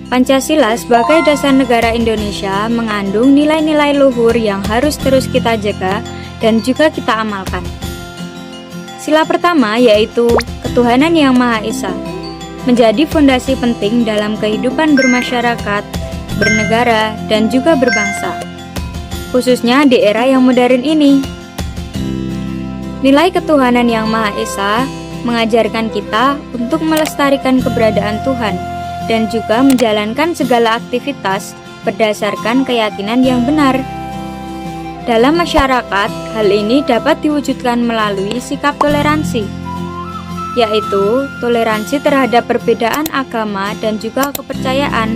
Pancasila sebagai dasar negara Indonesia mengandung nilai-nilai luhur yang harus terus kita jaga dan juga kita amalkan. Sila pertama yaitu ketuhanan yang Maha Esa, menjadi fondasi penting dalam kehidupan bermasyarakat, bernegara, dan juga berbangsa, khususnya di era yang modern ini. Nilai ketuhanan yang Maha Esa mengajarkan kita untuk melestarikan keberadaan Tuhan dan juga menjalankan segala aktivitas berdasarkan keyakinan yang benar. Dalam masyarakat, hal ini dapat diwujudkan melalui sikap toleransi, yaitu toleransi terhadap perbedaan agama dan juga kepercayaan.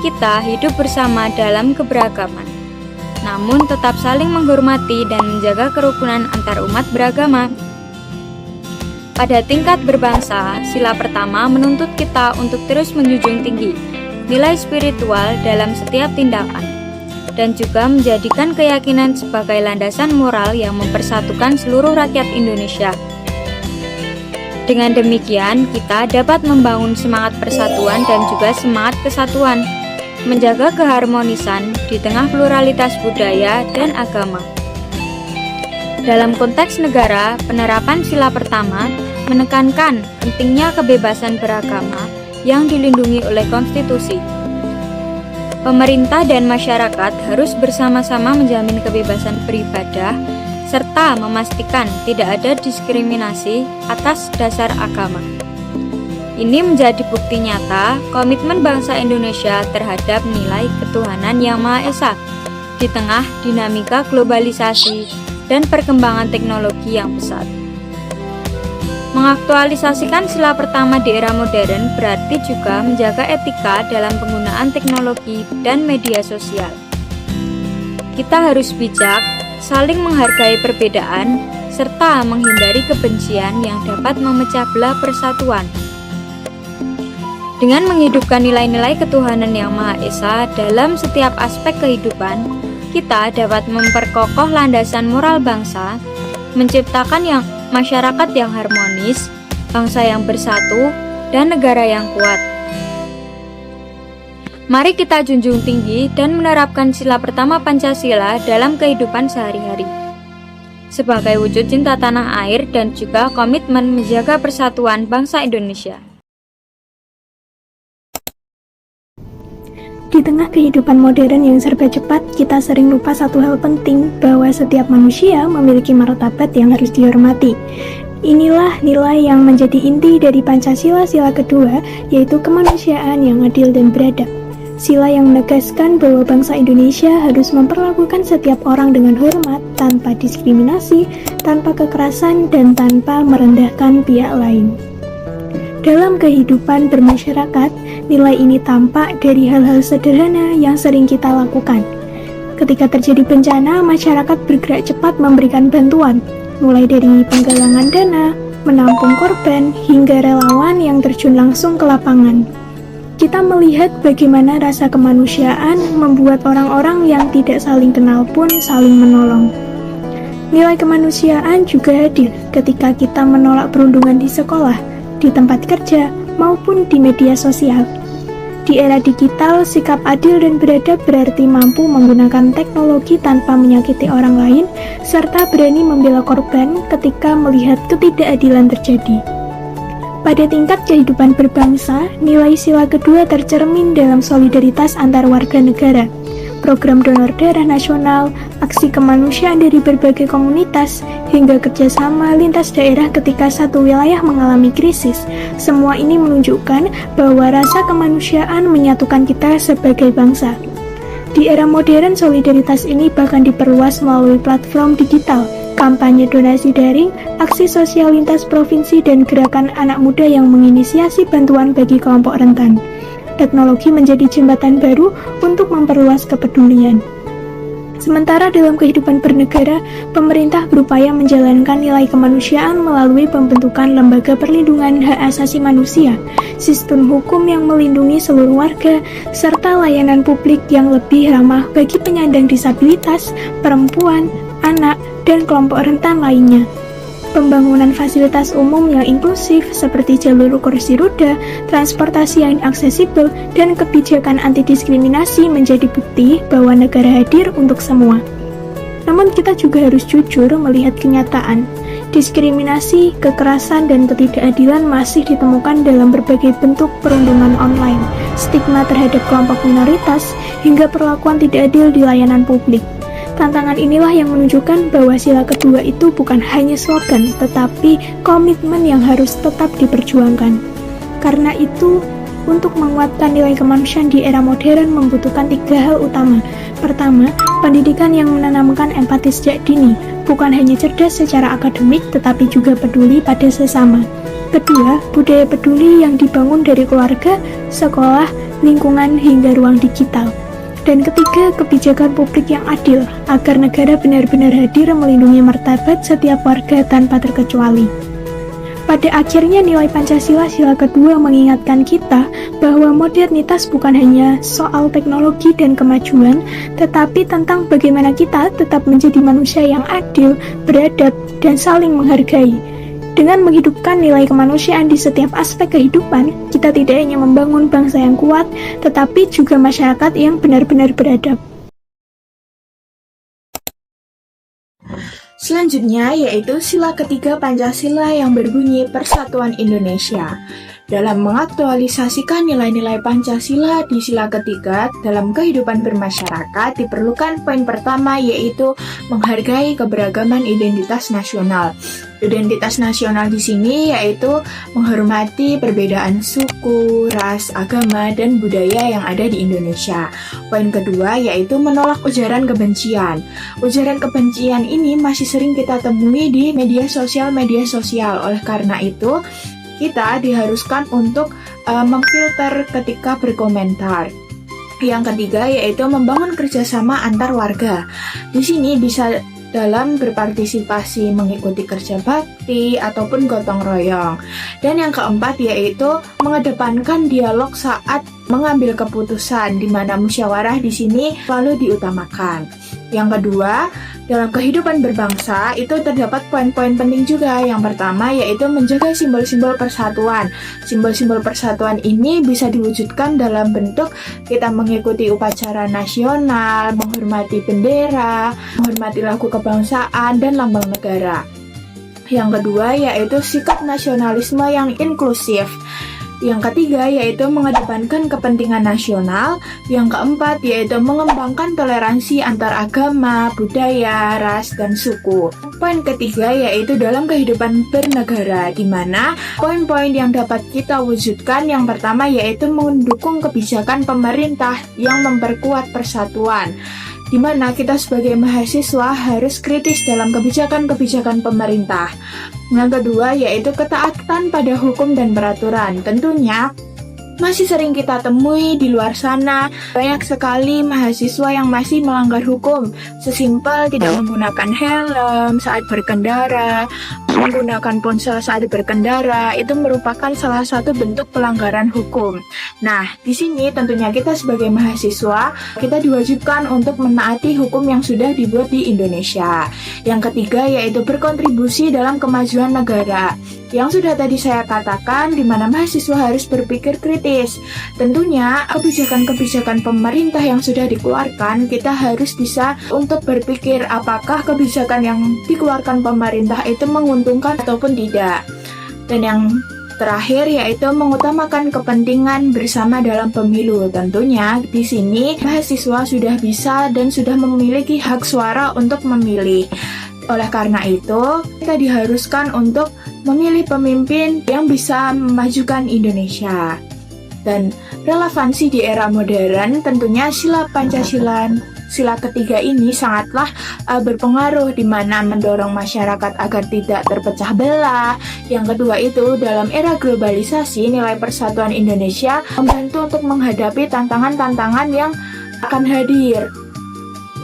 Kita hidup bersama dalam keberagaman, namun tetap saling menghormati dan menjaga kerukunan antar umat beragama. Pada tingkat berbangsa, sila pertama menuntut kita untuk terus menjunjung tinggi nilai spiritual dalam setiap tindakan, dan juga menjadikan keyakinan sebagai landasan moral yang mempersatukan seluruh rakyat Indonesia. Dengan demikian, kita dapat membangun semangat persatuan dan juga semangat kesatuan, menjaga keharmonisan di tengah pluralitas budaya dan agama. Dalam konteks negara, penerapan sila pertama menekankan pentingnya kebebasan beragama yang dilindungi oleh konstitusi. Pemerintah dan masyarakat harus bersama-sama menjamin kebebasan beribadah serta memastikan tidak ada diskriminasi atas dasar agama. Ini menjadi bukti nyata komitmen bangsa Indonesia terhadap nilai ketuhanan yang Maha Esa di tengah dinamika globalisasi dan perkembangan teknologi yang pesat. Mengaktualisasikan sila pertama di era modern berarti juga menjaga etika dalam penggunaan teknologi dan media sosial. Kita harus bijak, saling menghargai perbedaan, serta menghindari kebencian yang dapat memecah belah persatuan. Dengan menghidupkan nilai-nilai ketuhanan yang Maha Esa dalam setiap aspek kehidupan, kita dapat memperkokoh landasan moral bangsa, menciptakan masyarakat yang harmonis, bangsa yang bersatu, dan negara yang kuat. Mari kita junjung tinggi dan menerapkan sila pertama Pancasila dalam kehidupan sehari-hari, sebagai wujud cinta tanah air dan juga komitmen menjaga persatuan bangsa Indonesia. Di tengah kehidupan modern yang serba cepat, kita sering lupa satu hal penting, bahwa setiap manusia memiliki martabat yang harus dihormati. Inilah nilai yang menjadi inti dari Pancasila sila kedua, yaitu kemanusiaan yang adil dan beradab. Sila yang menegaskan bahwa bangsa Indonesia harus memperlakukan setiap orang dengan hormat, tanpa diskriminasi, tanpa kekerasan, dan tanpa merendahkan pihak lain. Dalam kehidupan bermasyarakat, nilai ini tampak dari hal-hal sederhana yang sering kita lakukan. Ketika terjadi bencana, masyarakat bergerak cepat memberikan bantuan, mulai dari penggalangan dana, menampung korban, hingga relawan yang terjun langsung ke lapangan. Kita melihat bagaimana rasa kemanusiaan membuat orang-orang yang tidak saling kenal pun saling menolong. Nilai kemanusiaan juga hadir ketika kita menolak perundungan di sekolah, di tempat kerja, maupun di media sosial. Di era digital, sikap adil dan beradab berarti mampu menggunakan teknologi tanpa menyakiti orang lain, serta berani membela korban ketika melihat ketidakadilan terjadi. Pada tingkat kehidupan berbangsa, nilai sila kedua tercermin dalam solidaritas antar warga negara. Program donor darah nasional, aksi kemanusiaan dari berbagai komunitas, hingga kerjasama lintas daerah ketika satu wilayah mengalami krisis. Semua ini menunjukkan bahwa rasa kemanusiaan menyatukan kita sebagai bangsa. Di era modern, solidaritas ini bahkan diperluas melalui platform digital, kampanye donasi daring, aksi sosial lintas provinsi, dan gerakan anak muda yang menginisiasi bantuan bagi kelompok rentan. Teknologi menjadi jembatan baru untuk memperluas kepedulian. Sementara dalam kehidupan bernegara, pemerintah berupaya menjalankan nilai kemanusiaan melalui pembentukan lembaga perlindungan hak asasi manusia, sistem hukum yang melindungi seluruh warga, serta layanan publik yang lebih ramah bagi penyandang disabilitas, perempuan, anak, dan kelompok rentan lainnya. pembangunan fasilitas umum yang inklusif seperti jalur kursi roda, transportasi yang aksesibel, dan kebijakan anti-diskriminasi menjadi bukti bahwa negara hadir untuk semua. Namun kita juga harus jujur melihat kenyataan. Diskriminasi, kekerasan, dan ketidakadilan masih ditemukan dalam berbagai bentuk perundungan online, stigma terhadap kelompok minoritas, hingga perlakuan tidak adil di layanan publik. Tantangan inilah yang menunjukkan bahwa sila kedua itu bukan hanya slogan, tetapi komitmen yang harus tetap diperjuangkan. Karena itu, untuk menguatkan nilai kemanusiaan di era modern membutuhkan 3 hal utama. Pertama, pendidikan yang menanamkan empati sejak dini, bukan hanya cerdas secara akademik, tetapi juga peduli pada sesama. Kedua, budaya peduli yang dibangun dari keluarga, sekolah, lingkungan, hingga ruang digital. Dan ketiga, kebijakan publik yang adil, agar negara benar-benar hadir melindungi martabat setiap warga tanpa terkecuali. Pada akhirnya nilai Pancasila sila kedua mengingatkan kita bahwa modernitas bukan hanya soal teknologi dan kemajuan, tetapi tentang bagaimana kita tetap menjadi manusia yang adil, beradab, dan saling menghargai. Dengan menghidupkan nilai kemanusiaan di setiap aspek kehidupan, kita tidak hanya membangun bangsa yang kuat, tetapi juga masyarakat yang benar-benar beradab. Selanjutnya yaitu sila ketiga Pancasila yang berbunyi Persatuan Indonesia. Dalam mengaktualisasikan nilai-nilai Pancasila di sila ketiga dalam kehidupan bermasyarakat diperlukan poin pertama yaitu menghargai keberagaman identitas nasional. Identitas nasional di sini yaitu menghormati perbedaan suku, ras, agama, dan budaya yang ada di Indonesia. Poin kedua yaitu menolak ujaran kebencian. Ujaran kebencian ini masih sering kita temui di media sosial. Oleh karena itu, kita diharuskan untuk memfilter ketika berkomentar. Yang ketiga yaitu membangun kerjasama antar warga. Di sini bisa dalam berpartisipasi mengikuti kerja bakti ataupun gotong royong. Dan yang keempat yaitu mengedepankan dialog saat mengambil keputusan, di mana musyawarah di sini selalu diutamakan. Yang kedua, dalam kehidupan berbangsa itu terdapat poin-poin penting juga. Yang pertama yaitu menjaga simbol-simbol persatuan. Simbol-simbol persatuan ini bisa diwujudkan dalam bentuk kita mengikuti upacara nasional, menghormati bendera, menghormati lagu kebangsaan, dan lambang negara. Yang kedua yaitu sikap nasionalisme yang inklusif. Yang ketiga yaitu mengedepankan kepentingan nasional. Yang keempat yaitu mengembangkan toleransi antar agama, budaya, ras, dan suku. Poin ketiga yaitu dalam kehidupan bernegara, di mana poin-poin yang dapat kita wujudkan yang pertama yaitu mendukung kebijakan pemerintah yang memperkuat persatuan, di mana kita sebagai mahasiswa harus kritis dalam kebijakan-kebijakan pemerintah. Yang kedua yaitu ketaatan pada hukum dan peraturan. Tentunya masih sering kita temui di luar sana banyak sekali mahasiswa yang masih melanggar hukum, sesimpel tidak menggunakan helm saat berkendara, menggunakan ponsel saat berkendara. Itu merupakan salah satu bentuk pelanggaran hukum. Nah, di sini tentunya kita sebagai mahasiswa, kita diwajibkan untuk menaati hukum yang sudah dibuat di Indonesia. Yang ketiga yaitu berkontribusi dalam kemajuan negara. Yang sudah tadi saya katakan, di mana mahasiswa harus berpikir kritis. Tentunya kebijakan-kebijakan pemerintah yang sudah dikeluarkan, kita harus bisa untuk berpikir apakah kebijakan yang dikeluarkan pemerintah itu menguntungkan ataupun tidak. Dan yang terakhir yaitu mengutamakan kepentingan bersama dalam pemilu. Tentunya di sini mahasiswa sudah bisa dan sudah memiliki hak suara untuk memilih. Oleh karena itu, kita diharuskan untuk memilih pemimpin yang bisa memajukan Indonesia. Dan relevansi di era modern, tentunya sila Pancasila sila ketiga ini sangatlah berpengaruh, di mana mendorong masyarakat agar tidak terpecah belah. Yang kedua itu dalam era globalisasi, nilai persatuan Indonesia membantu untuk menghadapi tantangan-tantangan yang akan hadir.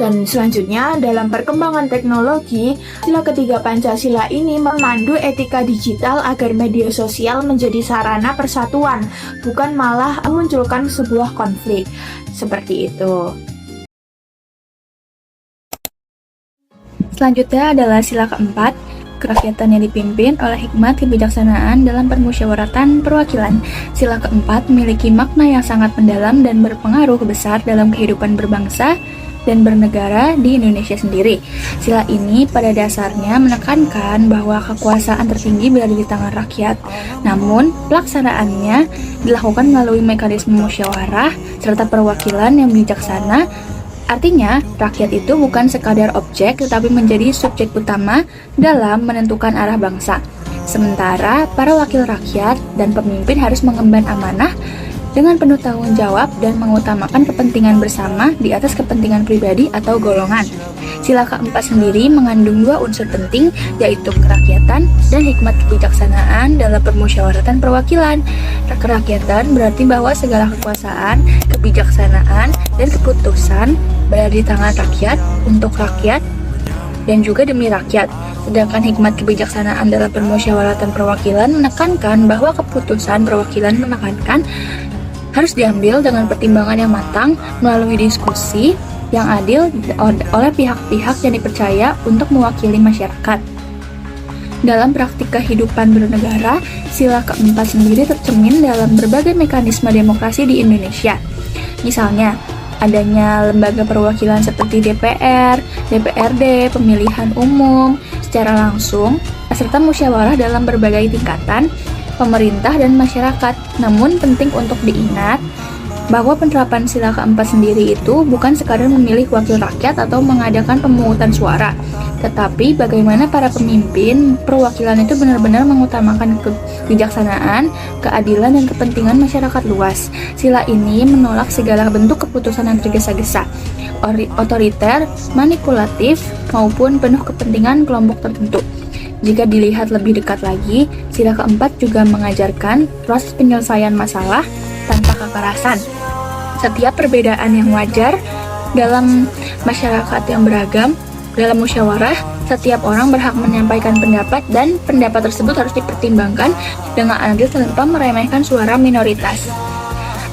Dan selanjutnya, dalam perkembangan teknologi, sila ketiga Pancasila ini memandu etika digital agar media sosial menjadi sarana persatuan, bukan malah memunculkan sebuah konflik. Seperti itu. Selanjutnya adalah sila keempat, kerakyatan yang dipimpin oleh hikmat kebijaksanaan dalam permusyawaratan perwakilan. Sila keempat memiliki makna yang sangat mendalam dan berpengaruh besar dalam kehidupan berbangsa dan bernegara di Indonesia sendiri. Sila ini pada dasarnya menekankan bahwa kekuasaan tertinggi berada di tangan rakyat. Namun, pelaksanaannya dilakukan melalui mekanisme musyawarah serta perwakilan yang bijaksana. Artinya, rakyat itu bukan sekadar objek tetapi menjadi subjek utama dalam menentukan arah bangsa. Sementara para wakil rakyat dan pemimpin harus mengemban amanah dengan penuh tanggung jawab dan mengutamakan kepentingan bersama di atas kepentingan pribadi atau golongan. Sila keempat sendiri mengandung dua unsur penting, yaitu kerakyatan dan hikmat kebijaksanaan dalam permusyawaratan perwakilan. Kerakyatan berarti bahwa segala kekuasaan, kebijaksanaan, dan keputusan berada di tangan rakyat, untuk rakyat, dan juga demi rakyat. Sedangkan hikmat kebijaksanaan dalam permusyawaratan perwakilan menekankan bahwa keputusan perwakilan harus diambil dengan pertimbangan yang matang melalui diskusi yang adil oleh pihak-pihak yang dipercaya untuk mewakili masyarakat. Dalam praktik kehidupan bernegara, sila keempat sendiri tercermin dalam berbagai mekanisme demokrasi di Indonesia. Misalnya, adanya lembaga perwakilan seperti DPR, DPRD, pemilihan umum secara langsung, serta musyawarah dalam berbagai tingkatan, pemerintah dan masyarakat. Namun penting untuk diingat bahwa penerapan sila keempat sendiri itu bukan sekadar memilih wakil rakyat atau mengadakan pemungutan suara, tetapi bagaimana para pemimpin perwakilan itu benar-benar mengutamakan kebijaksanaan, keadilan, dan kepentingan masyarakat luas. Sila ini menolak segala bentuk keputusan yang tergesa-gesa, otoriter, manipulatif, maupun penuh kepentingan kelompok tertentu. Jika dilihat lebih dekat lagi, sila keempat juga mengajarkan proses penyelesaian masalah tanpa kekerasan. Setiap perbedaan yang wajar dalam masyarakat yang beragam, dalam musyawarah, setiap orang berhak menyampaikan pendapat dan pendapat tersebut harus dipertimbangkan dengan adil tanpa meremehkan suara minoritas.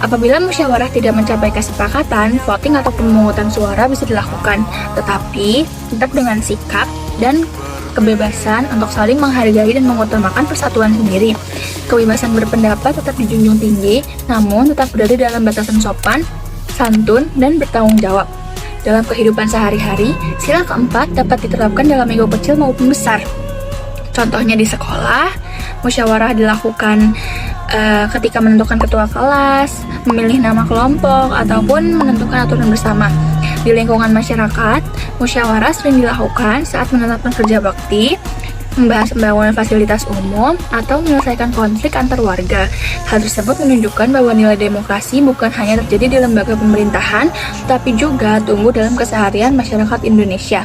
Apabila musyawarah tidak mencapai kesepakatan, voting atau pemungutan suara bisa dilakukan, tetapi tetap dengan sikap dan kebebasan untuk saling menghargai dan mengutamakan persatuan sendiri. Kebebasan berpendapat tetap dijunjung tinggi, namun tetap berada dalam batasan sopan, santun, dan bertanggung jawab. Dalam kehidupan sehari-hari, sila keempat dapat diterapkan dalam ego kecil maupun besar. Contohnya di sekolah, musyawarah dilakukan ketika menentukan ketua kelas, memilih nama kelompok, ataupun menentukan aturan bersama. Di lingkungan masyarakat, musyawarah sering dilakukan saat menetapkan kerja bakti, membahas pembangunan fasilitas umum, atau menyelesaikan konflik antar warga. Hal tersebut menunjukkan bahwa nilai demokrasi bukan hanya terjadi di lembaga pemerintahan, tapi juga tumbuh dalam keseharian masyarakat Indonesia.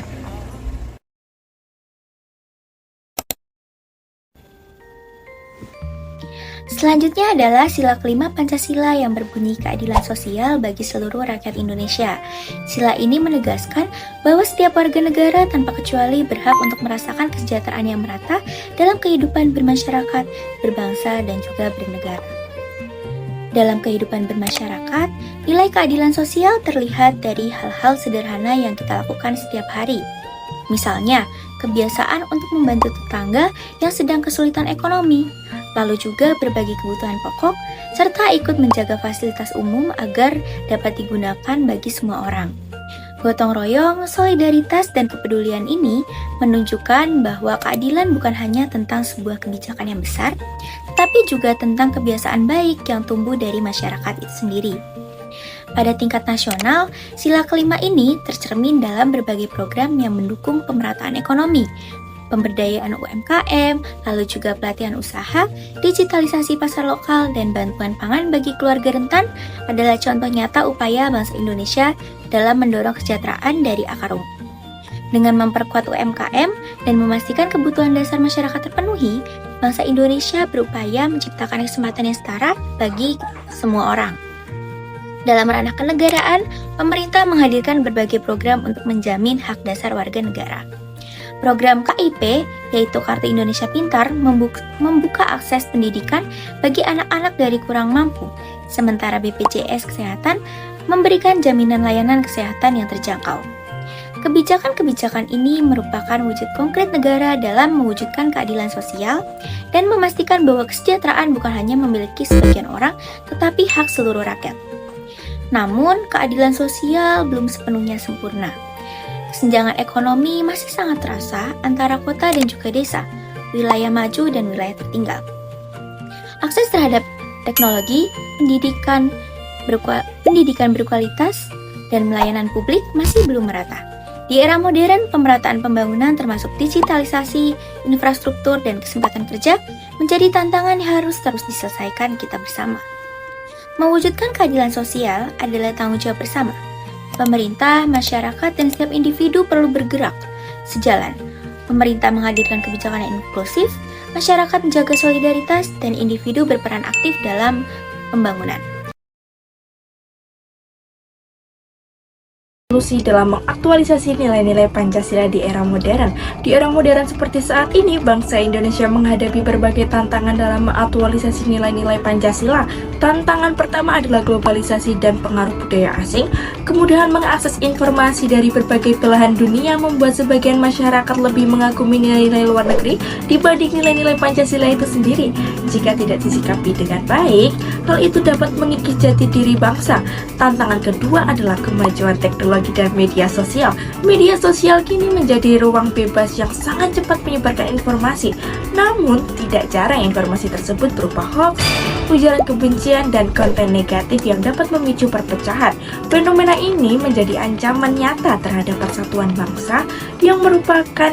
Selanjutnya adalah sila kelima Pancasila yang berbunyi keadilan sosial bagi seluruh rakyat Indonesia. Sila ini menegaskan bahwa setiap warga negara tanpa kecuali berhak untuk merasakan kesejahteraan yang merata dalam kehidupan bermasyarakat, berbangsa, dan juga bernegara. Dalam kehidupan bermasyarakat, nilai keadilan sosial terlihat dari hal-hal sederhana yang kita lakukan setiap hari. Misalnya, kebiasaan untuk membantu tetangga yang sedang kesulitan ekonomi, lalu juga berbagi kebutuhan pokok, serta ikut menjaga fasilitas umum agar dapat digunakan bagi semua orang. Gotong royong, solidaritas, dan kepedulian ini menunjukkan bahwa keadilan bukan hanya tentang sebuah kebijakan yang besar, tetapi juga tentang kebiasaan baik yang tumbuh dari masyarakat itu sendiri. Pada tingkat nasional, sila kelima ini tercermin dalam berbagai program yang mendukung pemerataan ekonomi, pemberdayaan UMKM, lalu juga pelatihan usaha, digitalisasi pasar lokal, dan bantuan pangan bagi keluarga rentan adalah contoh nyata upaya bangsa Indonesia dalam mendorong kesejahteraan dari akar rumput. Dengan memperkuat UMKM dan memastikan kebutuhan dasar masyarakat terpenuhi, bangsa Indonesia berupaya menciptakan kesempatan yang setara bagi semua orang. Dalam ranah kenegaraan, pemerintah menghadirkan berbagai program untuk menjamin hak dasar warga negara. Program KIP, yaitu Kartu Indonesia Pintar, membuka akses pendidikan bagi anak-anak dari kurang mampu, sementara BPJS Kesehatan memberikan jaminan layanan kesehatan yang terjangkau. Kebijakan-kebijakan ini merupakan wujud konkret negara dalam mewujudkan keadilan sosial dan memastikan bahwa kesejahteraan bukan hanya memiliki sebagian orang, tetapi hak seluruh rakyat. Namun, keadilan sosial belum sepenuhnya sempurna. Kesenjangan ekonomi masih sangat terasa antara kota dan juga desa, wilayah maju dan wilayah tertinggal. Akses terhadap teknologi, pendidikan berkualitas, dan melayanan publik masih belum merata. Di era modern, pemerataan pembangunan termasuk digitalisasi, infrastruktur, dan kesempatan kerja menjadi tantangan yang harus terus diselesaikan kita bersama. Mewujudkan keadilan sosial adalah tanggung jawab bersama. Pemerintah, masyarakat, dan setiap individu perlu bergerak sejalan. Pemerintah menghadirkan kebijakan yang inklusif, masyarakat menjaga solidaritas, dan individu berperan aktif dalam pembangunan. Solusi dalam mengaktualisasi nilai-nilai Pancasila di era modern. Di era modern seperti saat ini, bangsa Indonesia menghadapi berbagai tantangan dalam mengaktualisasi nilai-nilai Pancasila. Tantangan pertama adalah globalisasi dan pengaruh budaya asing. Kemudahan mengakses informasi dari berbagai belahan dunia membuat sebagian masyarakat lebih mengagumi nilai-nilai luar negeri dibanding nilai-nilai Pancasila itu sendiri. Jika tidak disikapi dengan baik, hal itu dapat mengikis jati diri bangsa. Tantangan kedua adalah kemajuan teknologi dan media sosial. Media sosial kini menjadi ruang bebas yang sangat cepat menyebarkan informasi. Namun, tidak jarang informasi tersebut berupa hoax, ujaran kebencian, dan konten negatif yang dapat memicu perpecahan. Fenomena ini menjadi ancaman nyata terhadap persatuan bangsa yang merupakan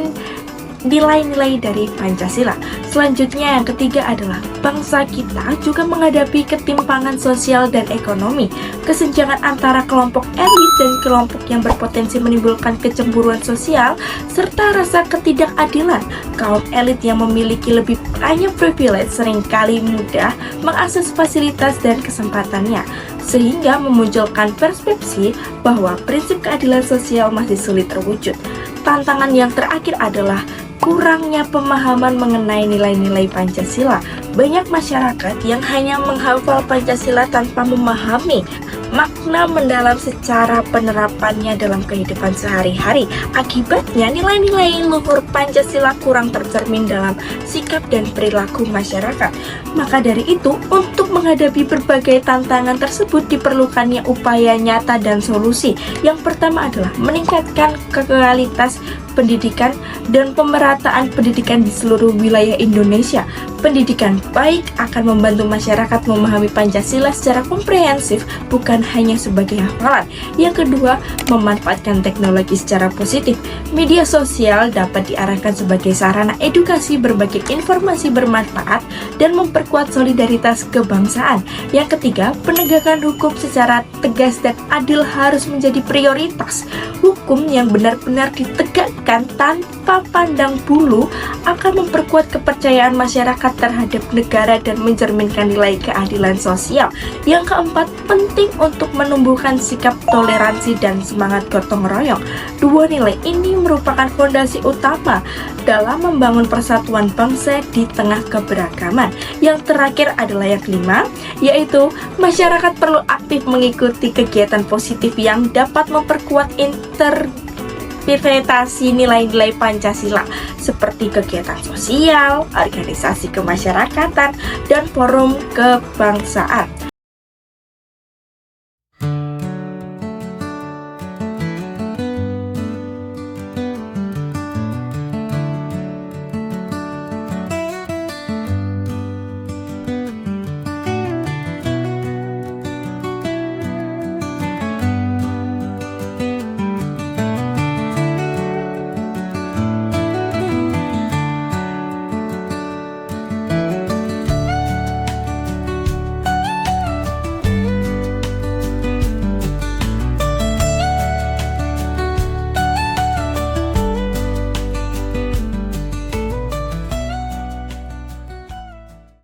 nilai-nilai dari Pancasila. Selanjutnya, yang ketiga adalah bangsa kita juga menghadapi ketimpangan sosial dan ekonomi. Kesenjangan antara kelompok elit dan kelompok yang berpotensi menimbulkan kecemburuan sosial serta rasa ketidakadilan. Kaum elit yang memiliki lebih banyak privilege seringkali mudah mengakses fasilitas dan kesempatannya, sehingga memunculkan persepsi bahwa prinsip keadilan sosial masih sulit terwujud. Tantangan yang terakhir adalah kurangnya pemahaman mengenai nilai-nilai Pancasila. Banyak masyarakat yang hanya menghafal Pancasila tanpa memahami makna mendalam secara penerapannya dalam kehidupan sehari-hari. Akibatnya, nilai-nilai luhur Pancasila kurang tercermin dalam sikap dan perilaku masyarakat. Maka dari itu, untuk menghadapi berbagai tantangan tersebut diperlukannya upaya nyata dan solusi. Yang pertama adalah meningkatkan kualitas pendidikan dan pemerataan pendidikan di seluruh wilayah Indonesia. Pendidikan baik akan membantu masyarakat memahami Pancasila secara komprehensif, bukan hanya sebagai hafalan. Yang kedua, memanfaatkan teknologi secara positif. Media sosial dapat diarahkan sebagai sarana edukasi, berbagi informasi bermanfaat, dan memperkuat solidaritas kebangsaan. Yang ketiga, penegakan hukum secara tegas dan adil harus menjadi prioritas. Hukum yang benar-benar ditegakkan tanpa pandang bulu akan memperkuat kepercayaan masyarakat terhadap negara dan mencerminkan nilai keadilan sosial. Yang keempat, penting untuk menumbuhkan sikap toleransi dan semangat gotong royong. Dua nilai ini merupakan fondasi utama dalam membangun persatuan bangsa di tengah keberagaman. Yang terakhir adalah yang kelima, yaitu masyarakat perlu aktif mengikuti kegiatan positif yang dapat memperkuat interpretasi nilai-nilai Pancasila seperti kegiatan sosial, organisasi kemasyarakatan, dan forum kebangsaan.